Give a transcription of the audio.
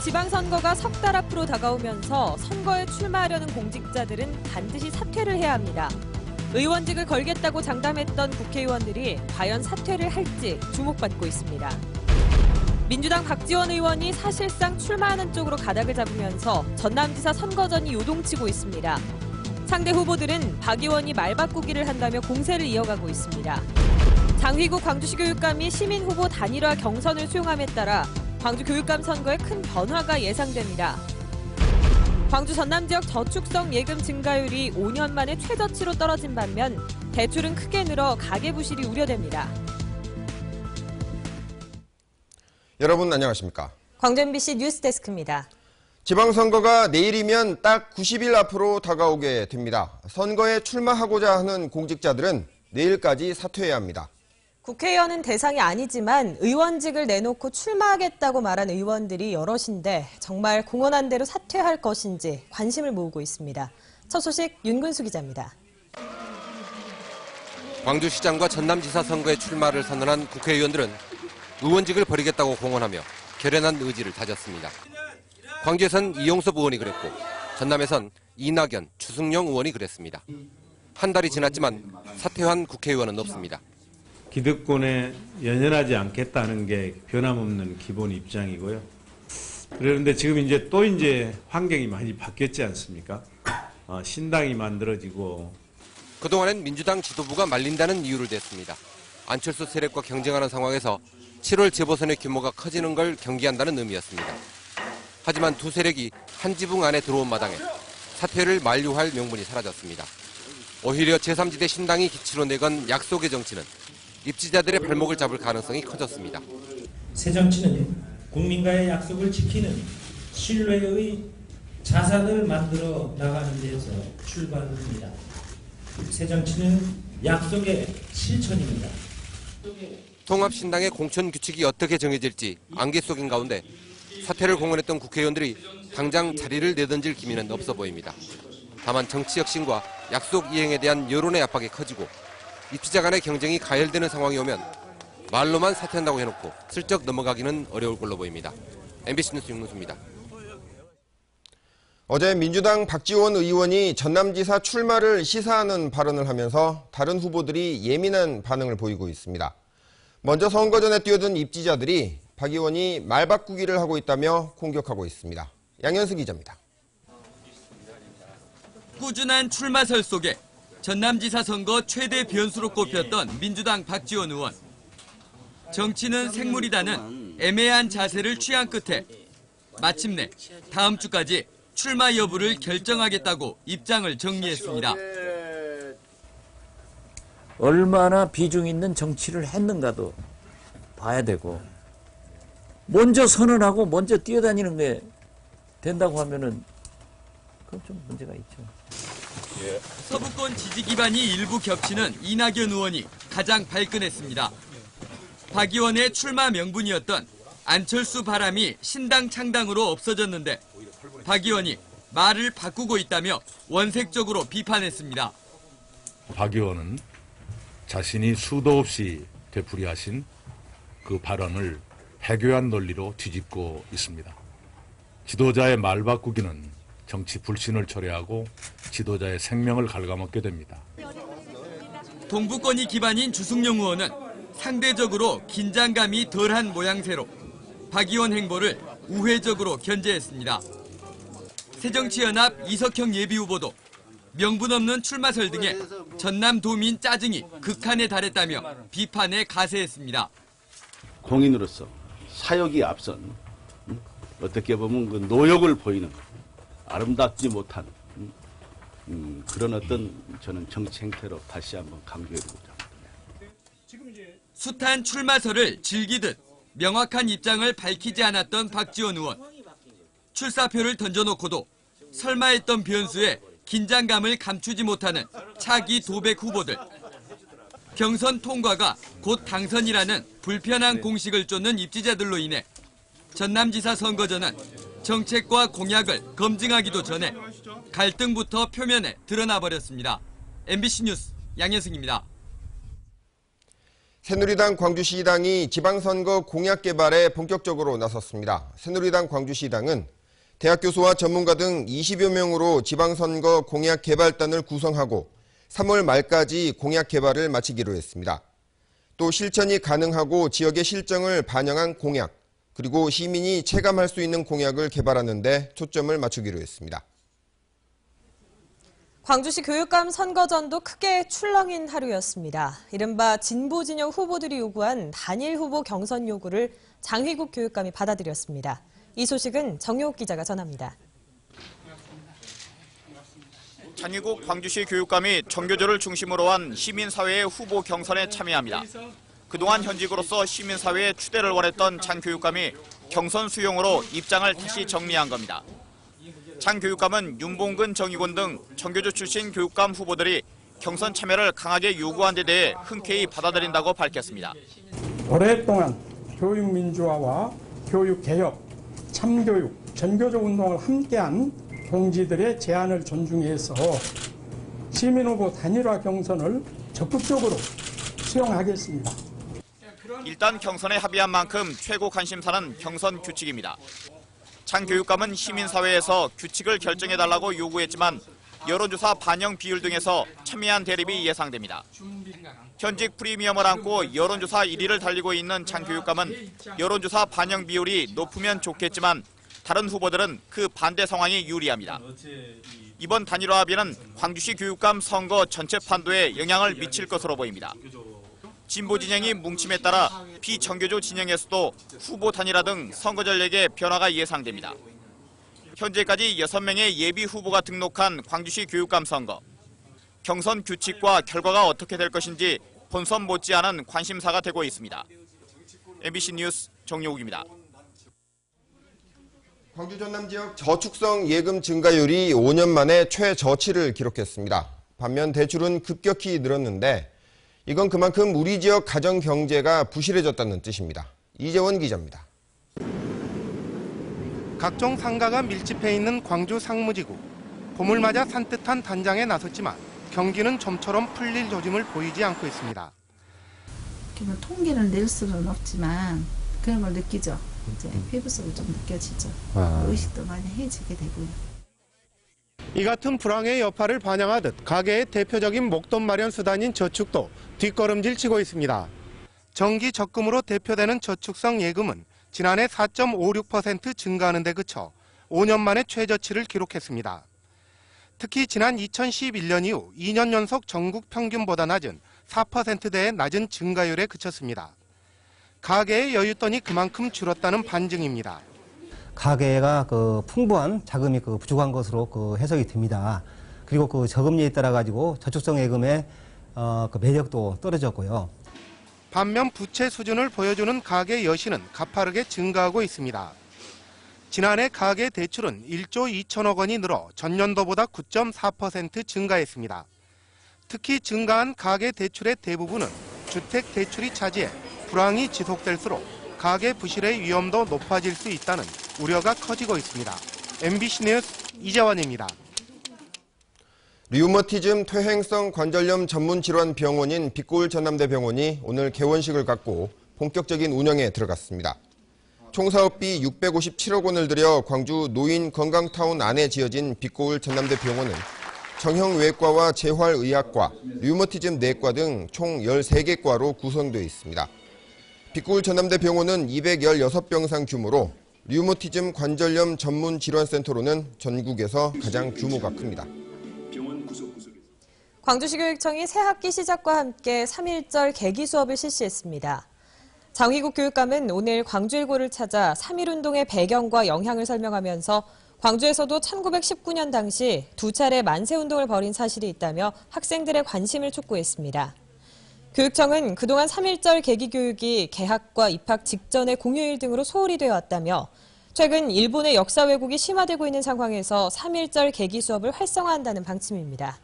지방선거가 석 달 앞으로 다가오면서 선거에 출마하려는 공직자들은 반드시 사퇴를 해야 합니다. 의원직을 걸겠다고 장담했던 국회의원들이 과연 사퇴를 할지 주목받고 있습니다. 민주당 박지원 의원이 사실상 출마하는 쪽으로 가닥을 잡으면서 전남지사 선거전이 요동치고 있습니다. 상대 후보들은 박 의원이 말 바꾸기를 한다며 공세를 이어가고 있습니다. 장휘국 광주시 교육감이 시민 후보 단일화 경선을 수용함에 따라 광주 교육감 선거에 큰 변화가 예상됩니다. 광주 전남 지역 저축성 예금 증가율이 5년 만에 최저치로 떨어진 반면 대출은 크게 늘어 가계부실이 우려됩니다. 여러분 안녕하십니까? 광주 MBC 뉴스데스크입니다. 지방선거가 내일이면 딱 90일 앞으로 다가오게 됩니다. 선거에 출마하고자 하는 공직자들은 내일까지 사퇴해야 합니다. 국회의원은 대상이 아니지만 의원직을 내놓고 출마하겠다고 말한 의원들이 여럿인데 정말 공언한 대로 사퇴할 것인지 관심을 모으고 있습니다. 첫 소식 윤근수 기자입니다. 광주시장과 전남지사 선거에 출마를 선언한 국회의원들은 의원직을 버리겠다고 공언하며 결연한 의지를 다졌습니다. 광주에선 이용섭 의원이 그랬고 전남에선 이낙연, 추승용 의원이 그랬습니다. 한 달이 지났지만 사퇴한 국회의원은 없습니다. 기득권에 연연하지 않겠다는 게 변함없는 기본 입장이고요. 그런데 지금 이제 환경이 많이 바뀌었지 않습니까? 신당이 만들어지고 그동안엔 민주당 지도부가 말린다는 이유를 댔습니다. 안철수 세력과 경쟁하는 상황에서 7월 재보선의 규모가 커지는 걸 경계한다는 의미였습니다. 하지만 두 세력이 한 지붕 안에 들어온 마당에 사퇴를 만류할 명분이 사라졌습니다. 오히려 제3지대 신당이 기치로 내건 약속의 정치는 입지자들의 발목을 잡을 가능성이 커졌습니다. 새정치는 국민과의 약속을 지키는 신뢰의 자산을 만들어 나가는 데서 출발합니다. 새정치는 약속의 실천입니다. 통합신당의 공천 규칙이 어떻게 정해질지 안개 속인 가운데 사퇴를 공언했던 국회의원들이 당장 자리를 내던질 기미는 없어 보입니다. 다만 정치 혁신과 약속 이행에 대한 여론의 압박이 커지고 입지자 간의 경쟁이 가열되는 상황이 오면 말로만 사퇴한다고 해놓고 슬쩍 넘어가기는 어려울 걸로 보입니다. MBC 뉴스 윤문수입니다. 어제 민주당 박지원 의원이 전남지사 출마를 시사하는 발언을 하면서 다른 후보들이 예민한 반응을 보이고 있습니다. 먼저 선거 전에 뛰어든 입지자들이 박 의원이 말 바꾸기를 하고 있다며 공격하고 있습니다. 양현승 기자입니다. 꾸준한 출마설 속에 전남지사 선거 최대 변수로 꼽혔던 민주당 박지원 의원. 정치는 생물이다는 애매한 자세를 취한 끝에 마침내 다음 주까지 출마 여부를 결정하겠다고 입장을 정리했습니다. 얼마나 비중 있는 정치를 했는가도 봐야 되고 먼저 선언하고 먼저 뛰어다니는 게 된다고 하면은 그건 좀 문제가 있죠. 서부권 지지 기반이 일부 겹치는 이낙연 의원이 가장 발끈했습니다. 박 의원의 출마 명분이었던 안철수 바람이 신당 창당으로 없어졌는데 박 의원이 말을 바꾸고 있다며 원색적으로 비판했습니다. 박 의원은 자신이 수도 없이 되풀이하신 그 발언을 해교한 논리로 뒤집고 있습니다. 지도자의 말 바꾸기는 정치 불신을 초래하고 지도자의 생명을 갉아먹게 됩니다. 동부권이 기반인 주승용 의원은 상대적으로 긴장감이 덜한 모양새로 박 의원 행보를 우회적으로 견제했습니다. 새정치연합 이석형 예비후보도 명분 없는 출마설 등에 전남도민 짜증이 극한에 달했다며 비판에 가세했습니다. 공인으로서 사역이 앞선 어떻게 보면 그 노역을 보이는 아름답지 못한 그런 어떤 저는 정치 행태로 다시 한번 강조해보고자 합니다. 숱한 출마설을 즐기듯 명확한 입장을 밝히지 않았던 박지원 의원. 출사표를 던져놓고도 설마 했던 변수에 긴장감을 감추지 못하는 차기 도백 후보들. 경선 통과가 곧 당선이라는 불편한 공식을 쫓는 입지자들로 인해 전남지사 선거전은 정책과 공약을 검증하기도 전에 갈등부터 표면에 드러나 버렸습니다. MBC 뉴스 양현승입니다. 새누리당 광주시당이 지방선거 공약 개발에 본격적으로 나섰습니다. 새누리당 광주시당은 대학 교수와 전문가 등 20여 명으로 지방선거 공약 개발단을 구성하고 3월 말까지 공약 개발을 마치기로 했습니다. 또 실천이 가능하고 지역의 실정을 반영한 공약, 그리고 시민이 체감할 수 있는 공약을 개발하는 데 초점을 맞추기로 했습니다. 광주시 교육감 선거전도 크게 출렁인 하루였습니다. 이른바 진보 진영 후보들이 요구한 단일 후보 경선 요구를 장휘국 교육감이 받아들였습니다. 이 소식은 정효욱 기자가 전합니다. 장휘국 광주시 교육감이 정교조를 중심으로 한 시민사회의 후보 경선에 참여합니다. 그동안 현직으로서 시민사회의 추대를 원했던 장 교육감이 경선 수용으로 입장을 다시 정리한 겁니다. 장 교육감은 윤봉근, 정의곤 등 정교조 출신 교육감 후보들이 경선 참여를 강하게 요구한 데 대해 흔쾌히 받아들인다고 밝혔습니다. 오랫동안 교육민주화와 교육개혁, 참교육, 전교조 운동을 함께한 동지들의 제안을 존중해서 시민후보 단일화 경선을 적극적으로 수용하겠습니다. 일단 경선에 합의한 만큼 최고 관심사는 경선 규칙입니다. 장 교육감은 시민사회에서 규칙을 결정해달라고 요구했지만 여론조사 반영 비율 등에서 첨예한 대립이 예상됩니다. 현직 프리미엄을 안고 여론조사 1위를 달리고 있는 장 교육감은 여론조사 반영 비율이 높으면 좋겠지만 다른 후보들은 그 반대 상황이 유리합니다. 이번 단일화 합의는 광주시 교육감 선거 전체 판도에 영향을 미칠 것으로 보입니다. 진보 진영이 뭉침에 따라 비정교조 진영에서도 후보 단일화 등 선거 전략에 변화가 예상됩니다. 현재까지 6명의 예비 후보가 등록한 광주시 교육감 선거. 경선 규칙과 결과가 어떻게 될 것인지 본선 못지않은 관심사가 되고 있습니다. MBC 뉴스 정효욱입니다. 광주 전남 지역 저축성 예금 증가율이 5년 만에 최저치를 기록했습니다. 반면 대출은 급격히 늘었는데 이건 그만큼 우리 지역 가정 경제가 부실해졌다는 뜻입니다. 이재원 기자입니다. 각종 상가가 밀집해 있는 광주 상무지구. 봄을 맞아 산뜻한 단장에 나섰지만 경기는 좀처럼 풀릴 조짐을 보이지 않고 있습니다. 통계를 낼 수는 없지만 그런 걸 느끼죠. 이제 피부 속에 좀 느껴지죠. 의식도 많이 해지게 되고요. 이 같은 불황의 여파를 반영하듯 가계의 대표적인 목돈 마련 수단인 저축도 뒷걸음질 치고 있습니다. 정기 적금으로 대표되는 저축성 예금은 지난해 4.56% 증가하는 데 그쳐 5년 만에 최저치를 기록했습니다. 특히 지난 2011년 이후 2년 연속 전국 평균보다 낮은 4%대의 낮은 증가율에 그쳤습니다. 가계의 여윳돈이 그만큼 줄었다는 반증입니다. 가계가 풍부한 자금이 부족한 것으로 해석이 됩니다. 그리고 저금리에 따라 가지고 저축성 예금의 매력도 떨어졌고요. 반면 부채 수준을 보여주는 가계 여신은 가파르게 증가하고 있습니다. 지난해 가계 대출은 1조 2천억 원이 늘어 전년도보다 9.4% 증가했습니다. 특히 증가한 가계 대출의 대부분은 주택 대출이 차지해 불황이 지속될수록 가계 부실의 위험도 높아질 수 있다는 우려가 커지고 있습니다. MBC 뉴스 이재원입니다. 류머티즘 퇴행성 관절염 전문 질환 병원인 빛고울 전남대병원이 오늘 개원식을 갖고 본격적인 운영에 들어갔습니다. 총 사업비 657억 원을 들여 광주 노인 건강타운 안에 지어진 빛고울 전남대병원은 정형외과와 재활의학과, 류머티즘 내과 등 총 13개 과로 구성되어 있습니다. 빛고울 전남대병원은 216병상 규모로 류머티즘 관절염 전문 질환센터로는 전국에서 가장 규모가 큽니다. 광주시교육청이 새학기 시작과 함께 3.1절 개기 수업을 실시했습니다. 장휘국 교육감은 오늘 광주일고를 찾아 3.1운동의 배경과 영향을 설명하면서 광주에서도 1919년 당시 2차례 만세운동을 벌인 사실이 있다며 학생들의 관심을 촉구했습니다. 교육청은 그동안 3.1절 개기 교육이 개학과 입학 직전의 공휴일 등으로 소홀히 되어 왔다며 최근 일본의 역사 왜곡이 심화되고 있는 상황에서 3.1절 개기 수업을 활성화한다는 방침입니다.